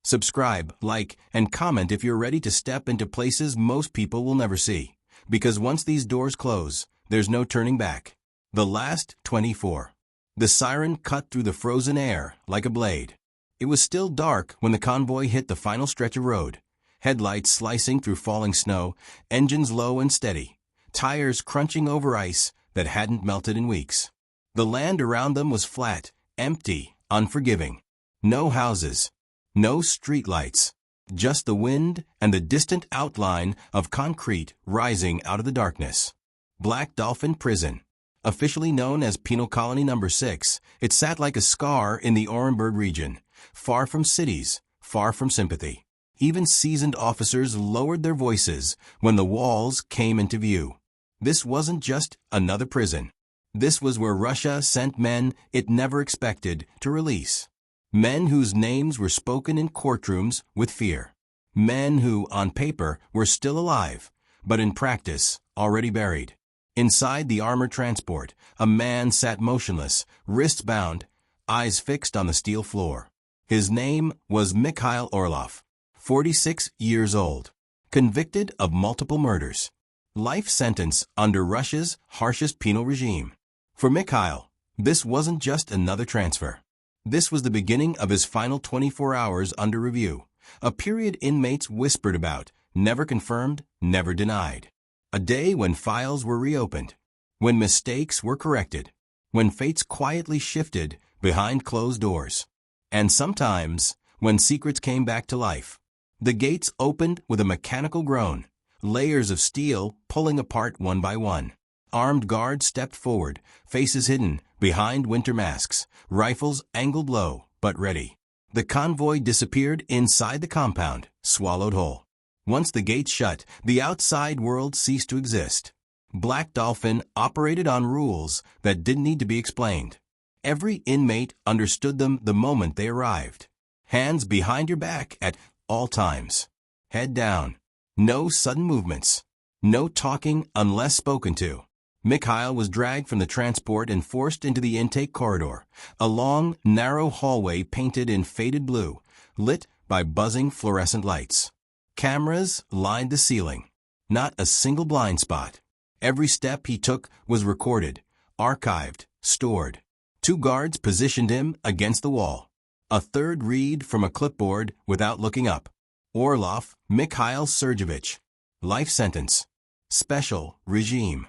Subscribe, like, and comment if you're ready to step into places most people will never see. Because once these doors close, there's no turning back. The last 24. The siren cut through the frozen air like a blade. It was still dark when the convoy hit the final stretch of road. Headlights slicing through falling snow, engines low and steady, tires crunching over ice that hadn't melted in weeks. The land around them was flat, empty, unforgiving. No houses, no streetlights, just the wind and the distant outline of concrete rising out of the darkness. Black Dolphin Prison. Officially known as Penal Colony No. 6, it sat like a scar in the Orenburg region, far from cities, far from sympathy. Even seasoned officers lowered their voices when the walls came into view. This wasn't just another prison. This was where Russia sent men it never expected to release. Men whose names were spoken in courtrooms with fear. Men who, on paper, were still alive, but in practice, already buried. Inside the armored transport, a man sat motionless, wrists bound, eyes fixed on the steel floor. His name was Mikhail Orlov, 46 years old, convicted of multiple murders. Life sentence under Russia's harshest penal regime. For Mikhail, this wasn't just another transfer. This was the beginning of his final 24 hours under review, a period inmates whispered about, never confirmed, never denied. A day when files were reopened, when mistakes were corrected, when fates quietly shifted behind closed doors, and sometimes when secrets came back to life. The gates opened with a mechanical groan, layers of steel pulling apart one by one. Armed guards stepped forward, faces hidden behind winter masks, rifles angled low but ready. The convoy disappeared inside the compound, swallowed whole. Once the gates shut, the outside world ceased to exist. Black Dolphin operated on rules that didn't need to be explained. Every inmate understood them the moment they arrived. Hands behind your back at all times. Head down. No sudden movements. No talking unless spoken to. Mikhail was dragged from the transport and forced into the intake corridor, a long, narrow hallway painted in faded blue, lit by buzzing fluorescent lights. Cameras lined the ceiling. Not a single blind spot. Every step he took was recorded, archived, stored. 2 guards positioned him against the wall. A third read from a clipboard without looking up. Orlov Mikhail Sergeyevich. Life sentence. Special regime.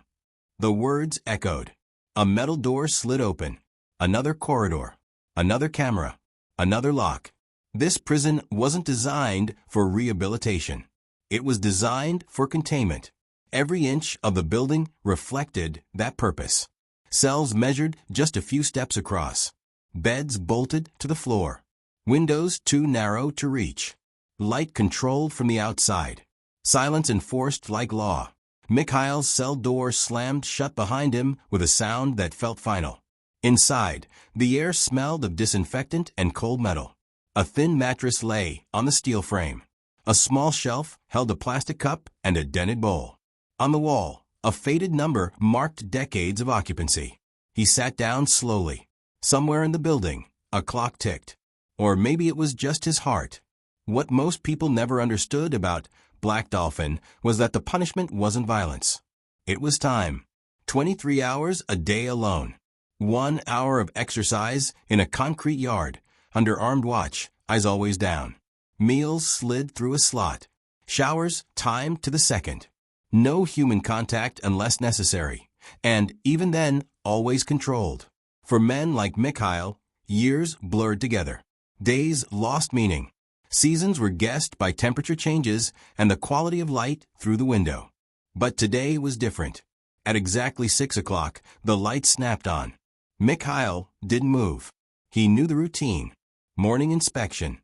The words echoed. A metal door slid open. Another corridor. Another camera. Another lock. This prison wasn't designed for rehabilitation. It was designed for containment. Every inch of the building reflected that purpose. Cells measured just a few steps across. Beds bolted to the floor. Windows too narrow to reach. Light controlled from the outside. Silence enforced like law. Mikhail's cell door slammed shut behind him with a sound that felt final. Inside, the air smelled of disinfectant and cold metal. A thin mattress lay on the steel frame. A small shelf held a plastic cup and a dented bowl. On the wall, a faded number marked decades of occupancy. He sat down slowly. Somewhere in the building, a clock ticked. Or maybe it was just his heart. What most people never understood about Black Dolphin was that the punishment wasn't violence. It was time. 23 hours a day alone. 1 hour of exercise in a concrete yard, under armed watch, eyes always down. Meals slid through a slot. Showers timed to the second. No human contact unless necessary, and even then, always controlled. For men like Mikhail, years blurred together. Days lost meaning. Seasons were guessed by temperature changes and the quality of light through the window. But today was different. At exactly 6 o'clock, the light snapped on. Mikhail didn't move. He knew the routine. Morning inspection.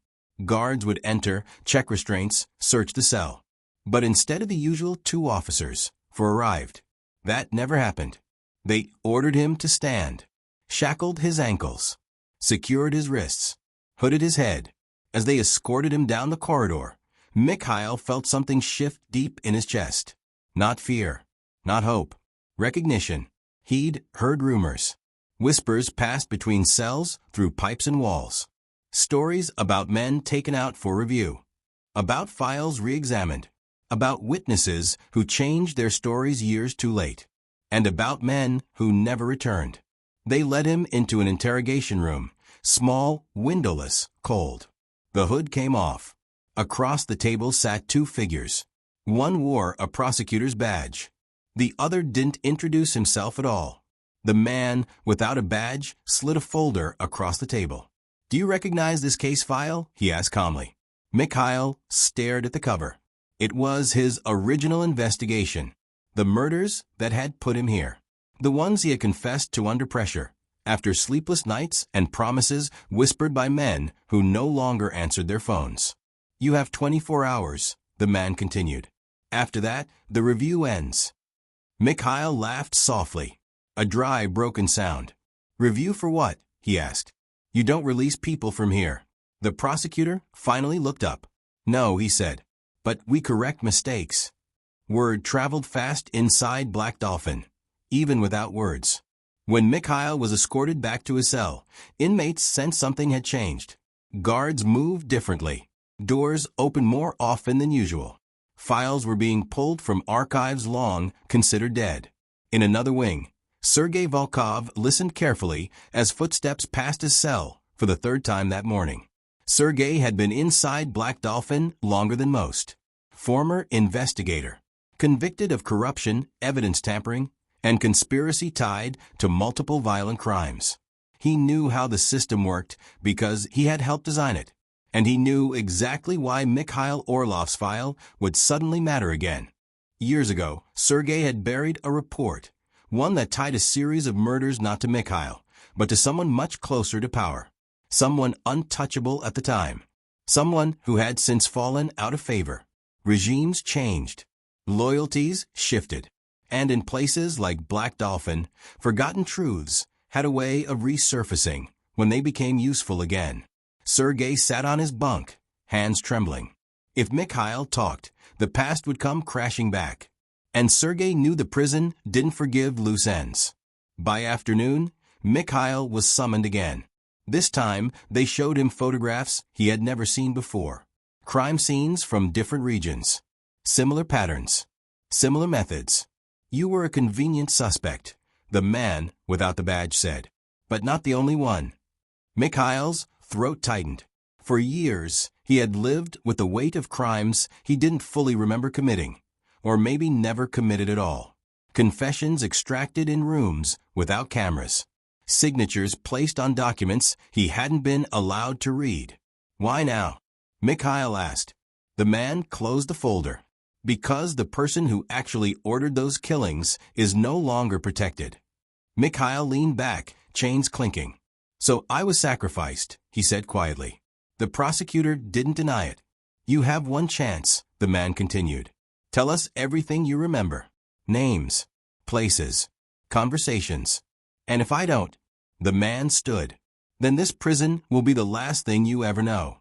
Guards would enter, check restraints, search the cell. But instead of the usual 2 officers, 4 arrived. That never happened. They ordered him to stand, shackled his ankles, secured his wrists, hooded his head. As they escorted him down the corridor, Mikhail felt something shift deep in his chest. Not fear, not hope, recognition. He'd heard rumors. Whispers passed between cells, through pipes and walls. Stories about men taken out for review. About files re-examined. About witnesses who changed their stories years too late. And about men who never returned. They led him into an interrogation room, small, windowless, cold. The hood came off. Across the table sat two figures. One wore a prosecutor's badge. The other didn't introduce himself at all. The man, without a badge, slid a folder across the table. "Do you recognize this case file?" he asked calmly. Mikhail stared at the cover. It was his original investigation. The murders that had put him here. The ones he had confessed to under pressure, after sleepless nights and promises whispered by men who no longer answered their phones. "You have 24 hours, the man continued. "After that, the review ends." Mikhail laughed softly, a dry, broken sound. "Review for what?" he asked. "You don't release people from here." The prosecutor finally looked up. "No," he said, "but we correct mistakes." Word traveled fast inside Black Dolphin, even without words. When Mikhail was escorted back to his cell, inmates sensed something had changed. Guards moved differently. Doors opened more often than usual. Files were being pulled from archives long considered dead. In another wing, Sergei Volkov listened carefully as footsteps passed his cell for the third time that morning. Sergei had been inside Black Dolphin longer than most. Former investigator, convicted of corruption, evidence tampering, and conspiracy tied to multiple violent crimes. He knew how the system worked because he had helped design it, and he knew exactly why Mikhail Orlov's file would suddenly matter again. Years ago, Sergei had buried a report, one that tied a series of murders not to Mikhail, but to someone much closer to power. Someone untouchable at the time. Someone who had since fallen out of favor. Regimes changed. Loyalties shifted. And in places like Black Dolphin, forgotten truths had a way of resurfacing when they became useful again. Sergei sat on his bunk, hands trembling. If Mikhail talked, the past would come crashing back. And Sergei knew the prison didn't forgive loose ends. By afternoon, Mikhail was summoned again. This time, they showed him photographs he had never seen before. Crime scenes from different regions. Similar patterns. Similar methods. "You were a convenient suspect," the man without the badge said. "But not the only one." Mikhail's throat tightened. For years, he had lived with the weight of crimes he didn't fully remember committing, or maybe never committed at all. Confessions extracted in rooms without cameras. Signatures placed on documents he hadn't been allowed to read. "Why now?" Mikhail asked. The man closed the folder. "Because the person who actually ordered those killings is no longer protected." Mikhail leaned back, chains clinking. "So I was sacrificed," he said quietly. The prosecutor didn't deny it. "You have one chance," the man continued. "Tell us everything you remember. Names, places, conversations. And if I don't," the man stood, "then this prison will be the last thing you ever know."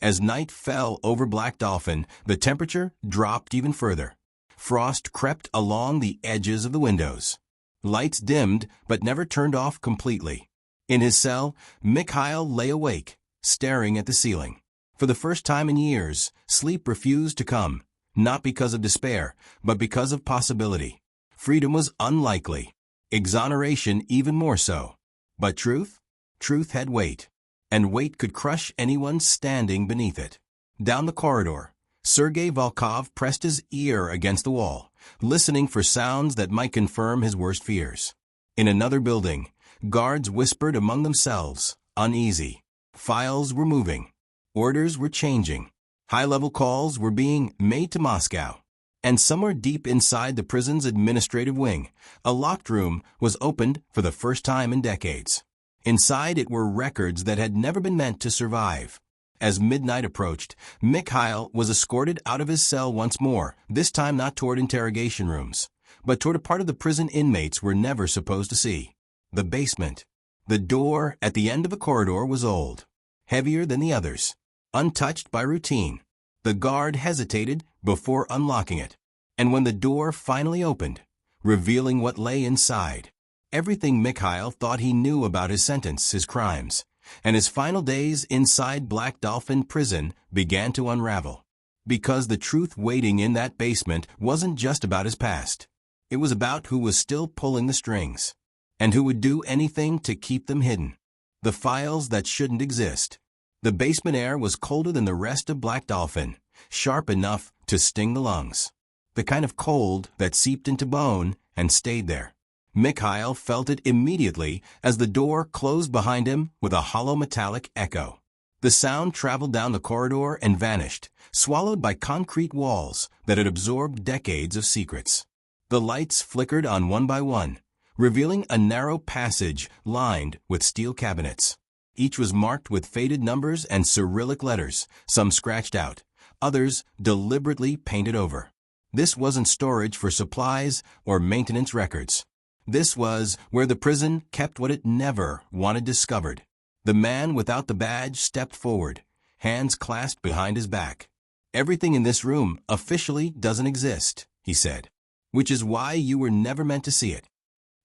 As night fell over Black Dolphin, the temperature dropped even further. Frost crept along the edges of the windows. Lights dimmed but never turned off completely. In his cell, Mikhail lay awake, staring at the ceiling. For the first time in years, sleep refused to come, not because of despair, but because of possibility. Freedom was unlikely. Exoneration even more so. But truth? Truth had weight. And weight could crush anyone standing beneath it. Down the corridor, Sergei Volkov pressed his ear against the wall, listening for sounds that might confirm his worst fears. In another building, guards whispered among themselves, uneasy. Files were moving. Orders were changing. High-level calls were being made to Moscow. And somewhere deep inside the prison's administrative wing, a locked room was opened for the first time in decades. Inside it were records that had never been meant to survive. As midnight approached, Mikhail was escorted out of his cell once more, this time not toward interrogation rooms, but toward a part of the prison inmates were never supposed to see. The basement. The door at the end of a corridor was old, heavier than the others, untouched by routine. The guard hesitated before unlocking it, and when the door finally opened, revealing what lay inside, everything Mikhail thought he knew about his sentence, his crimes, and his final days inside Black Dolphin Prison began to unravel. Because the truth waiting in that basement wasn't just about his past. It was about who was still pulling the strings, and who would do anything to keep them hidden. The files that shouldn't exist. The basement air was colder than the rest of Black Dolphin, sharp enough to sting the lungs. The kind of cold that seeped into bone and stayed there. Mikhail felt it immediately as the door closed behind him with a hollow metallic echo. The sound traveled down the corridor and vanished, swallowed by concrete walls that had absorbed decades of secrets. The lights flickered on one by one, revealing a narrow passage lined with steel cabinets. Each was marked with faded numbers and Cyrillic letters, some scratched out, others deliberately painted over. This wasn't storage for supplies or maintenance records. This was where the prison kept what it never wanted discovered. The man without the badge stepped forward, hands clasped behind his back. "Everything in this room officially doesn't exist," he said, "which is why you were never meant to see it."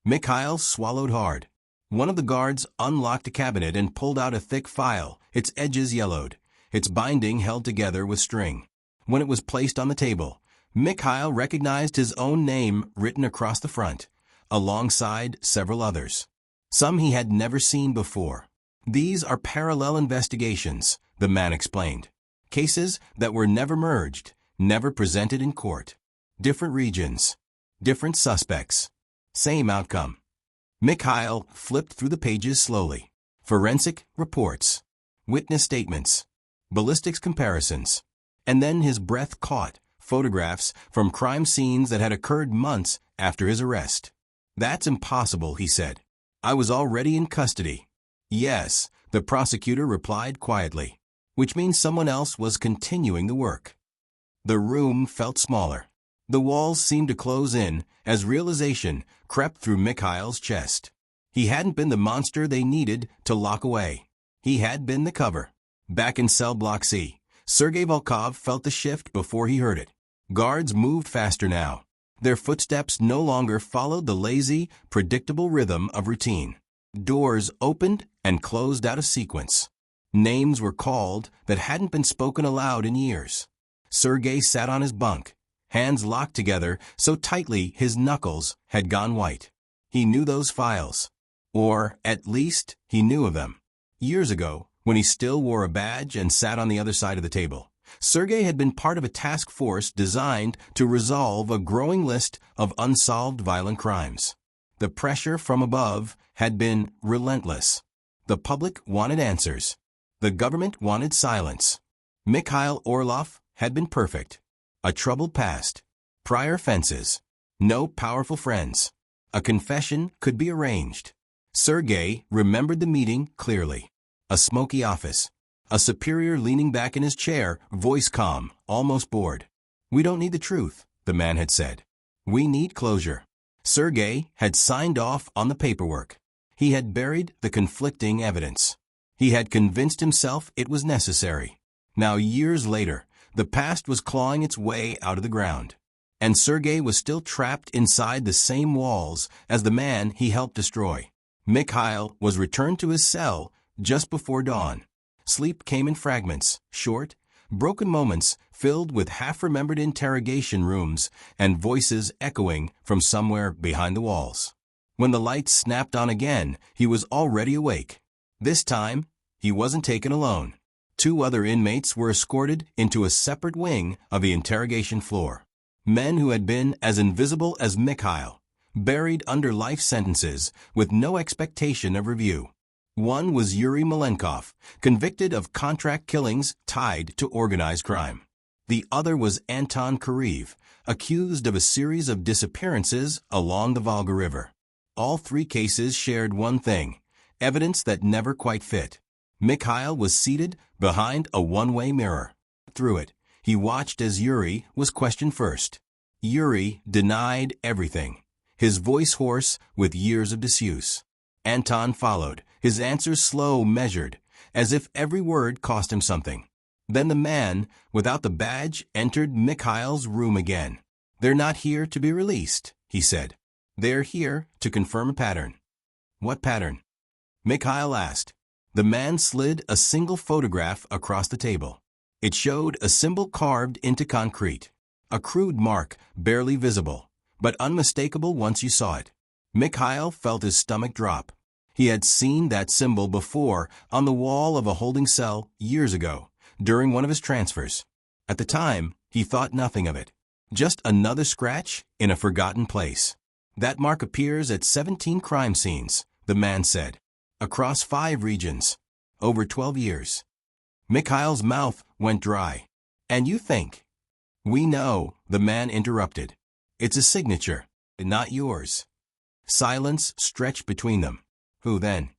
Mikhail swallowed hard. One of the guards unlocked a cabinet and pulled out a thick file, its edges yellowed, its binding held together with string. When it was placed on the table, Mikhail recognized his own name written across the front, alongside several others. Some he had never seen before. "These are parallel investigations," the man explained. "Cases that were never merged, never presented in court. Different regions, different suspects, same outcome." Mikhail flipped through the pages slowly. Forensic reports, witness statements, ballistics comparisons. And then his breath caught photographs from crime scenes that had occurred months after his arrest. "That's impossible," he said. "I was already in custody." "Yes," the prosecutor replied quietly, "which means someone else was continuing the work." The room felt smaller. The walls seemed to close in as realization crept through Mikhail's chest. He hadn't been the monster they needed to lock away. He had been the cover. Back in cell block C, Sergei Volkov felt the shift before he heard it. Guards moved faster now. Their footsteps no longer followed the lazy, predictable rhythm of routine. Doors opened and closed out of sequence. Names were called that hadn't been spoken aloud in years. Sergei sat on his bunk, hands locked together so tightly his knuckles had gone white. He knew those files. Or, at least, he knew of them. Years ago, when he still wore a badge and sat on the other side of the table, Sergei had been part of a task force designed to resolve a growing list of unsolved violent crimes. The pressure from above had been relentless. The public wanted answers. The government wanted silence. Mikhail Orlov had been perfect. A troubled past. Prior offenses. No powerful friends. A confession could be arranged. Sergei remembered the meeting clearly. A smoky office. A superior leaning back in his chair, voice calm, almost bored. "We don't need the truth," the man had said. "We need closure." Sergei had signed off on the paperwork. He had buried the conflicting evidence. He had convinced himself it was necessary. Now, years later, the past was clawing its way out of the ground. And Sergei was still trapped inside the same walls as the man he helped destroy. Mikhail was returned to his cell just before dawn. Sleep came in fragments, short, broken moments filled with half-remembered interrogation rooms and voices echoing from somewhere behind the walls. When the lights snapped on again, he was already awake. This time, he wasn't taken alone. 2 other inmates were escorted into a separate wing of the interrogation floor. Men who had been as invisible as Mikhail, buried under life sentences with no expectation of review. One was Yuri Malenkov, convicted of contract killings tied to organized crime. The other was Anton Kareev, accused of a series of disappearances along the Volga River. All 3 cases shared one thing, evidence that never quite fit. Mikhail was seated behind a one-way mirror. Through it, he watched as Yuri was questioned first. Yuri denied everything, his voice hoarse with years of disuse. Anton followed, his answers slow, measured, as if every word cost him something. Then the man, without the badge, entered Mikhail's room again. "They're not here to be released," he said. "They're here to confirm a pattern." "What pattern?" Mikhail asked. The man slid a single photograph across the table. It showed a symbol carved into concrete. A crude mark, barely visible, but unmistakable once you saw it. Mikhail felt his stomach drop. He had seen that symbol before on the wall of a holding cell years ago, during one of his transfers. At the time, he thought nothing of it. Just another scratch in a forgotten place. That mark appears at 17 crime scenes, the man said, across 5 regions, over 12 years. Mikhail's mouth went dry. And you think? We know, the man interrupted. It's a signature, not yours. Silence stretched between them. Who then?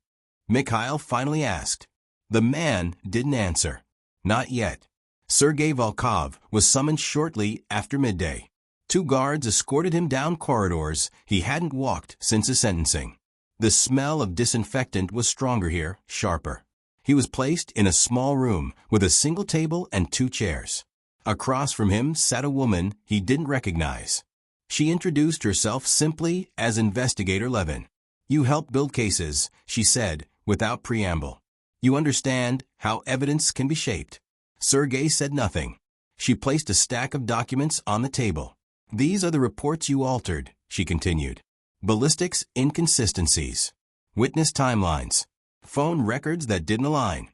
Mikhail finally asked. The man didn't answer. Not yet. Sergei Volkov was summoned shortly after midday. 2 guards escorted him down corridors he hadn't walked since his sentencing. The smell of disinfectant was stronger here, sharper. He was placed in a small room with a single table and 2 chairs. Across from him sat a woman he didn't recognize. She introduced herself simply as Investigator Levin. You help build cases, she said, without preamble. You understand how evidence can be shaped. Sergei said nothing. She placed a stack of documents on the table. These are the reports you altered, she continued. Ballistics inconsistencies. Witness timelines. Phone records that didn't align.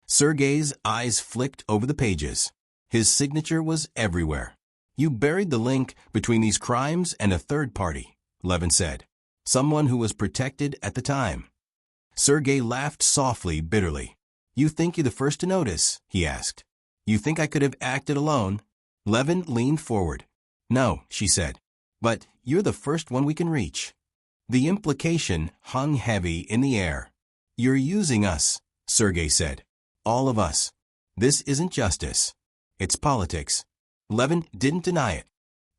Sergei's eyes flicked over the pages. His signature was everywhere. You buried the link between these crimes and a third party, Levin said. Someone who was protected at the time. Sergei laughed softly, bitterly. You think you're the first to notice, he asked. You think I could have acted alone? Levin leaned forward. No, she said. But you're the first one we can reach. The implication hung heavy in the air. You're using us, Sergei said. All of us. This isn't justice. It's politics. Levin didn't deny it.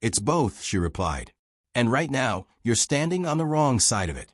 It's both, she replied. And right now, you're standing on the wrong side of it.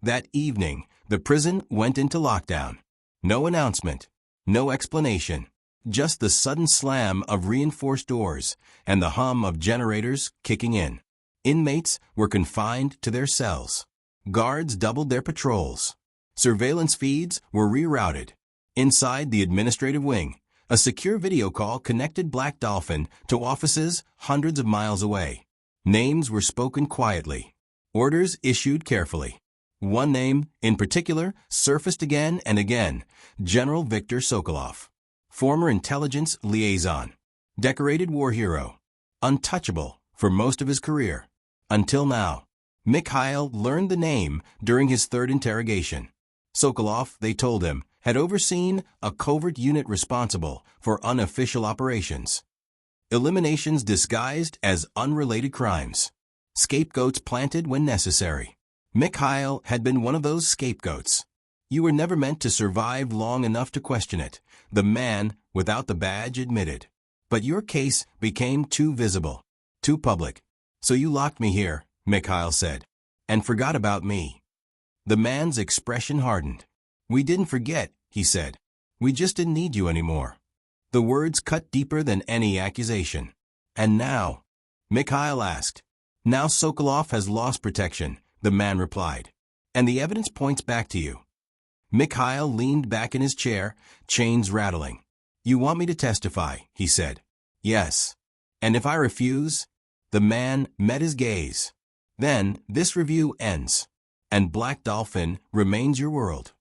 That evening, the prison went into lockdown. No announcement, no explanation, just the sudden slam of reinforced doors and the hum of generators kicking in. Inmates were confined to their cells. Guards doubled their patrols. Surveillance feeds were rerouted. Inside the administrative wing, a secure video call connected Black Dolphin to offices hundreds of miles away. Names were spoken quietly. Orders issued carefully. One name, in particular, surfaced again and again, General Viktor Sokolov. Former intelligence liaison. Decorated war hero. Untouchable for most of his career. Until now. Mikhail learned the name during his 3rd interrogation. Sokolov, they told him, had overseen a covert unit responsible for unofficial operations. Eliminations disguised as unrelated crimes. Scapegoats planted when necessary. Mikhail had been one of those scapegoats. You were never meant to survive long enough to question it, the man without the badge admitted. But your case became too visible, too public. So you locked me here, Mikhail said, and forgot about me. The man's expression hardened. We didn't forget, he said. We just didn't need you anymore. The words cut deeper than any accusation. And now? Mikhail asked. Now Sokolov has lost protection, the man replied. And the evidence points back to you. Mikhail leaned back in his chair, chains rattling. You want me to testify, he said. Yes. And if I refuse? The man met his gaze. Then this review ends. And Black Dolphin remains your world.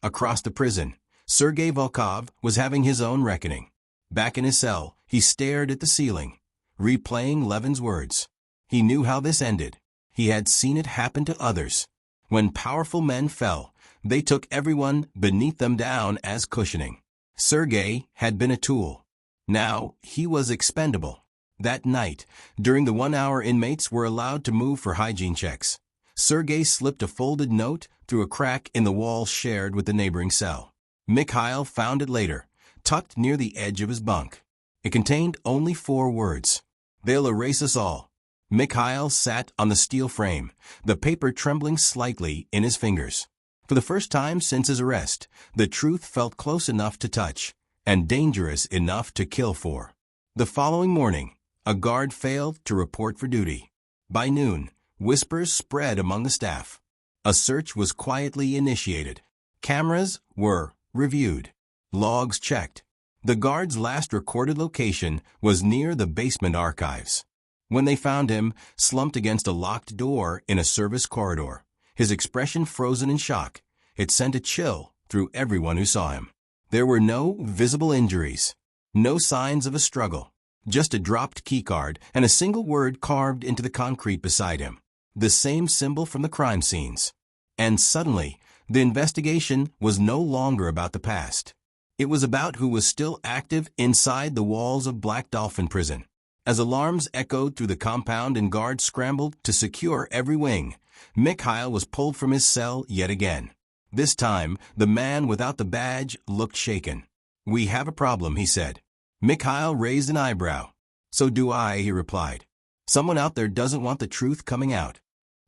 Across the prison, Sergei Volkov was having his own reckoning. Back in his cell, he stared at the ceiling, replaying Levin's words. He knew how this ended. He had seen it happen to others. When powerful men fell, they took everyone beneath them down as cushioning. Sergei had been a tool. Now he was expendable. That night, during the 1 hour inmates were allowed to move for hygiene checks, Sergei slipped a folded note through a crack in the wall shared with the neighboring cell. Mikhail found it later, tucked near the edge of his bunk. It contained only 4 words. They'll erase us all. Mikhail sat on the steel frame, the paper trembling slightly in his fingers. For the first time since his arrest, the truth felt close enough to touch, and dangerous enough to kill for. The following morning, a guard failed to report for duty. By noon, whispers spread among the staff. A search was quietly initiated. Cameras were reviewed. Logs checked. The guard's last recorded location was near the basement archives. When they found him, slumped against a locked door in a service corridor, his expression frozen in shock, it sent a chill through everyone who saw him. There were no visible injuries, no signs of a struggle, just a dropped keycard and a single word carved into the concrete beside him, the same symbol from the crime scenes. And suddenly, the investigation was no longer about the past. It was about who was still active inside the walls of Black Dolphin Prison. As alarms echoed through the compound and guards scrambled to secure every wing, Mikhail was pulled from his cell yet again. This time, the man without the badge looked shaken. "We have a problem," he said. Mikhail raised an eyebrow. "So do I," he replied. "Someone out there doesn't want the truth coming out."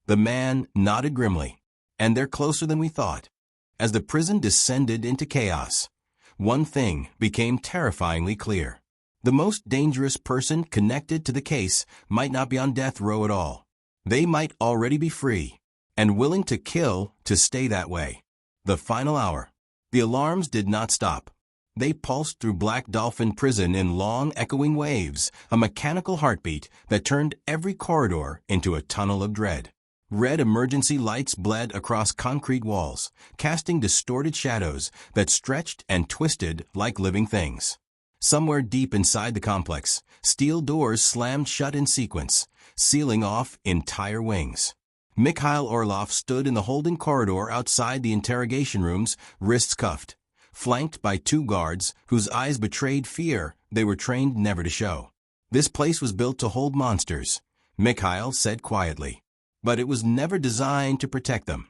The man nodded grimly. "And they're closer than we thought." As the prison descended into chaos, one thing became terrifyingly clear. The most dangerous person connected to the case might not be on death row at all. They might already be free, and willing to kill to stay that way. The final hour. The alarms did not stop. They pulsed through Black Dolphin Prison in long, echoing waves, a mechanical heartbeat that turned every corridor into a tunnel of dread. Red emergency lights bled across concrete walls, casting distorted shadows that stretched and twisted like living things. Somewhere deep inside the complex, steel doors slammed shut in sequence, sealing off entire wings. Mikhail Orlov stood in the holding corridor outside the interrogation rooms, wrists cuffed, flanked by two guards whose eyes betrayed fear they were trained never to show. "This place was built to hold monsters," Mikhail said quietly. "But it was never designed to protect them."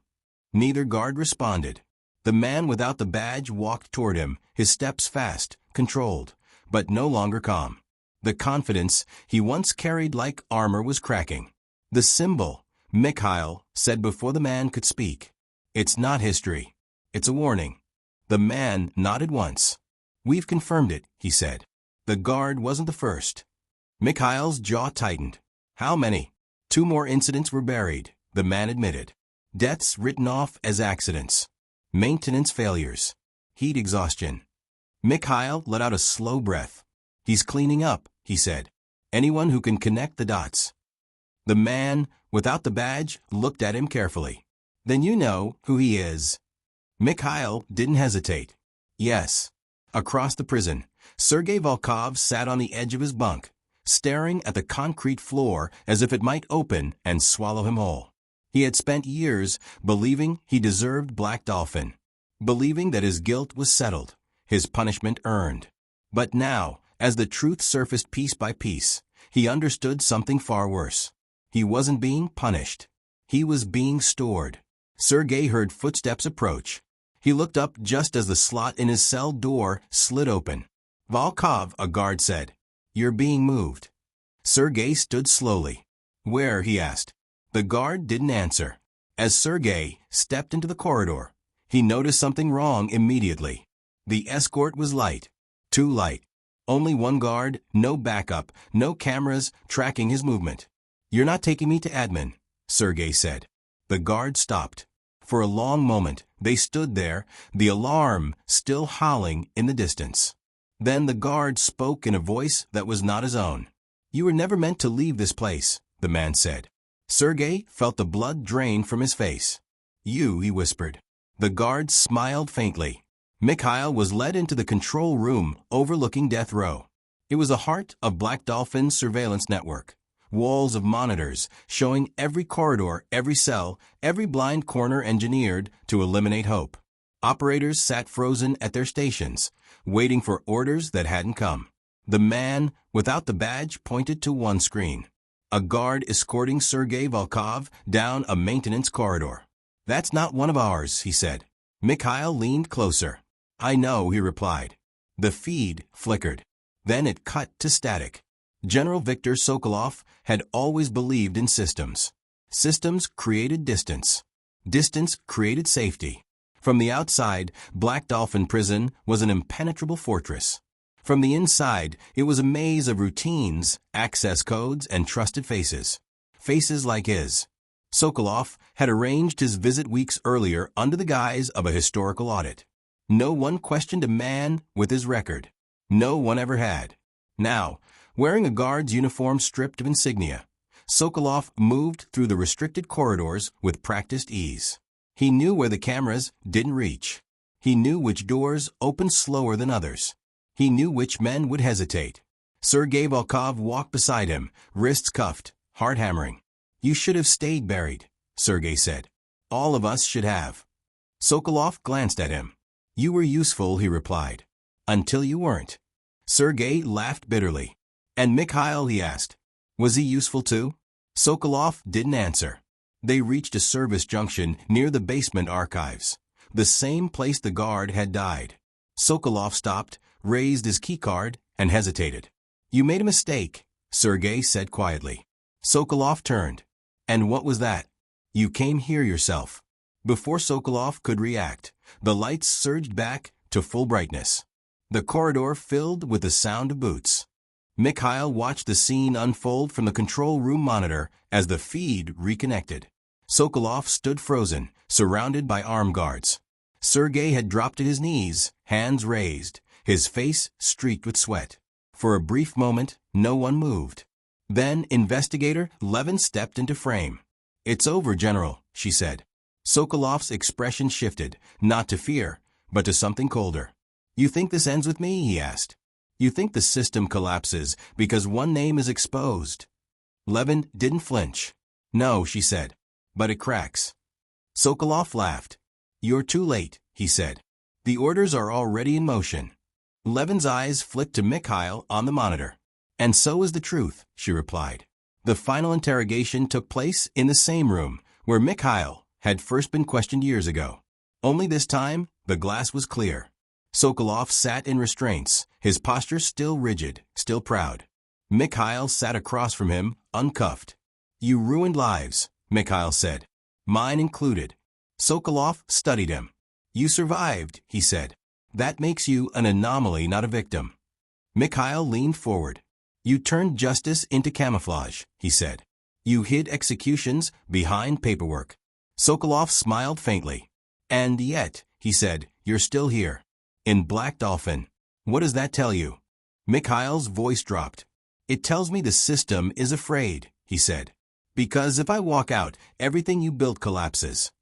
Neither guard responded. The man without the badge walked toward him, his steps fast, controlled, but no longer calm. The confidence he once carried like armor was cracking. "The symbol," Mikhail said before the man could speak. "It's not history. It's a warning." The man nodded once. "We've confirmed it," he said. The guard wasn't the first. Mikhail's jaw tightened. "How many?" "2 more incidents were buried," the man admitted. "Deaths written off as accidents. Maintenance failures. Heat exhaustion." Mikhail let out a slow breath. "He's cleaning up," he said. "Anyone who can connect the dots." The man, without the badge, looked at him carefully. "Then you know who he is." Mikhail didn't hesitate. "Yes." Across the prison, Sergei Volkov sat on the edge of his bunk, staring at the concrete floor as if it might open and swallow him whole. He had spent years believing he deserved Black Dolphin, believing that his guilt was settled, his punishment earned. But now, as the truth surfaced piece by piece, he understood something far worse. He wasn't being punished. He was being stored. Sergei heard footsteps approach. He looked up just as the slot in his cell door slid open. "Volkov," a guard said. "You're being moved." Sergei stood slowly. "Where?" he asked. The guard didn't answer. As Sergei stepped into the corridor, he noticed something wrong immediately. The escort was light. Too light. Only one guard, no backup, no cameras tracking his movement. "You're not taking me to admin," Sergei said. The guard stopped. For a long moment, they stood there, the alarm still howling in the distance. Then the guard spoke in a voice that was not his own. "You were never meant to leave this place," the man said. Sergei felt the blood drain from his face. "You," he whispered. The guard smiled faintly. Mikhail was led into the control room overlooking death row. It was the heart of Black Dolphin's surveillance network. Walls of monitors showing every corridor, every cell, every blind corner engineered to eliminate hope. Operators sat frozen at their stations, waiting for orders that hadn't come. The man without the badge pointed to one screen. A guard escorting Sergei Volkov down a maintenance corridor. "That's not one of ours," he said. Mikhail leaned closer. "I know," he replied. The feed flickered. Then it cut to static. General Viktor Sokolov had always believed in systems. Systems created distance. Distance created safety. From the outside, Black Dolphin Prison was an impenetrable fortress. From the inside, it was a maze of routines, access codes, and trusted faces. Faces like his. Sokolov had arranged his visit weeks earlier under the guise of a historical audit. No one questioned a man with his record. No one ever had. Now, wearing a guard's uniform stripped of insignia, Sokolov moved through the restricted corridors with practiced ease. He knew where the cameras didn't reach. He knew which doors opened slower than others. He knew which men would hesitate. Sergei Volkov walked beside him, wrists cuffed, heart hammering. "You should have stayed buried," Sergei said. "All of us should have." Sokolov glanced at him. "You were useful," he replied. "Until you weren't." Sergei laughed bitterly. "And Mikhail?" he asked. "Was he useful too?" Sokolov didn't answer. They reached a service junction near the basement archives, the same place the guard had died. Sokolov stopped, raised his keycard, and hesitated. "You made a mistake," Sergei said quietly. Sokolov turned. "And what was that?" "You came here yourself." Before Sokolov could react, the lights surged back to full brightness. The corridor filled with the sound of boots. Mikhail watched the scene unfold from the control room monitor as the feed reconnected. Sokolov stood frozen, surrounded by armed guards. Sergei had dropped to his knees, hands raised, his face streaked with sweat. For a brief moment, no one moved. Then Investigator Levin stepped into frame. "It's over, General," she said. Sokolov's expression shifted, not to fear, but to something colder. "You think this ends with me?" he asked. "You think the system collapses because one name is exposed?" Levin didn't flinch. "No," she said, "but it cracks." Sokolov laughed. "You're too late," he said. "The orders are already in motion." Levin's eyes flicked to Mikhail on the monitor. "And so is the truth," she replied. The final interrogation took place in the same room where Mikhail had first been questioned years ago. Only this time, the glass was clear. Sokolov sat in restraints, his posture still rigid, still proud. Mikhail sat across from him, uncuffed. "You ruined lives," Mikhail said. "Mine included." Sokolov studied him. "You survived," he said. "That makes you an anomaly, not a victim." Mikhail leaned forward. "You turned justice into camouflage," he said. "You hid executions behind paperwork." Sokolov smiled faintly. "And yet," he said, "you're still here. In Black Dolphin. What does that tell you?" Mikhail's voice dropped. "It tells me the system is afraid," he said. "Because if I walk out, everything you built collapses."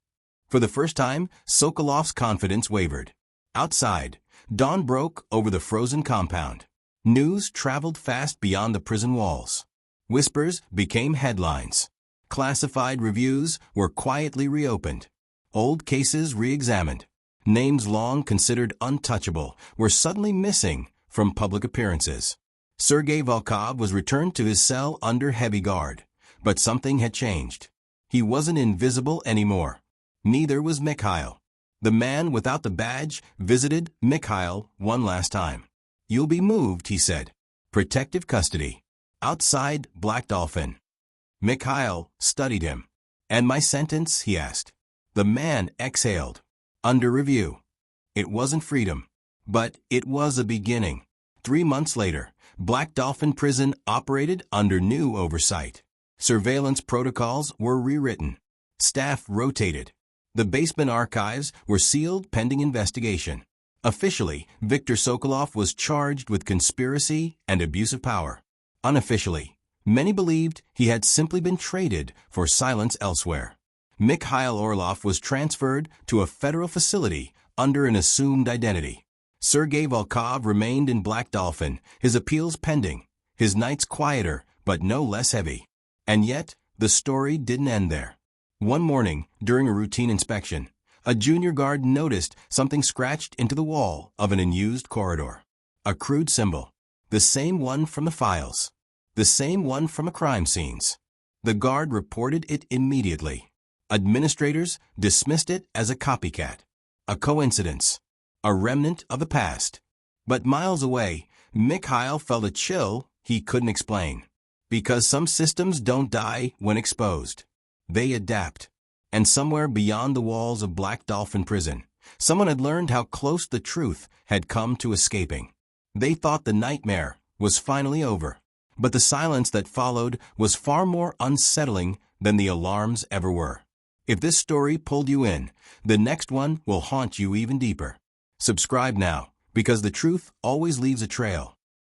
For the first time, Sokolov's confidence wavered. Outside, dawn broke over the frozen compound. News traveled fast beyond the prison walls. Whispers became headlines. Classified reviews were quietly reopened. Old cases re-examined. Names long considered untouchable were suddenly missing from public appearances. Sergei Volkov was returned to his cell under heavy guard, but something had changed. He wasn't invisible anymore. Neither was Mikhail. The man without the badge visited Mikhail one last time. "You'll be moved," he said. "Protective custody. Outside Black Dolphin." Mikhail studied him. "And my sentence?" he asked. The man exhaled. "Under review." It wasn't freedom, but it was a beginning. 3 months later, Black Dolphin Prison operated under new oversight. Surveillance protocols were rewritten. Staff rotated. The basement archives were sealed pending investigation. Officially, Viktor Sokolov was charged with conspiracy and abuse of power. Unofficially, many believed he had simply been traded for silence elsewhere. Mikhail Orlov was transferred to a federal facility under an assumed identity. Sergei Volkov remained in Black Dolphin, his appeals pending, his nights quieter but no less heavy. And yet, the story didn't end there. One morning, during a routine inspection, a junior guard noticed something scratched into the wall of an unused corridor. A crude symbol. The same one from the files. The same one from crime scenes. The guard reported it immediately. Administrators dismissed it as a copycat. A coincidence. A remnant of the past. But miles away, Mikhail felt a chill he couldn't explain. Because some systems don't die when exposed. They adapt. And somewhere beyond the walls of Black Dolphin Prison, someone had learned how close the truth had come to escaping. They thought the nightmare was finally over. But the silence that followed was far more unsettling than the alarms ever were. If this story pulled you in, the next one will haunt you even deeper. Subscribe now, because the truth always leaves a trail.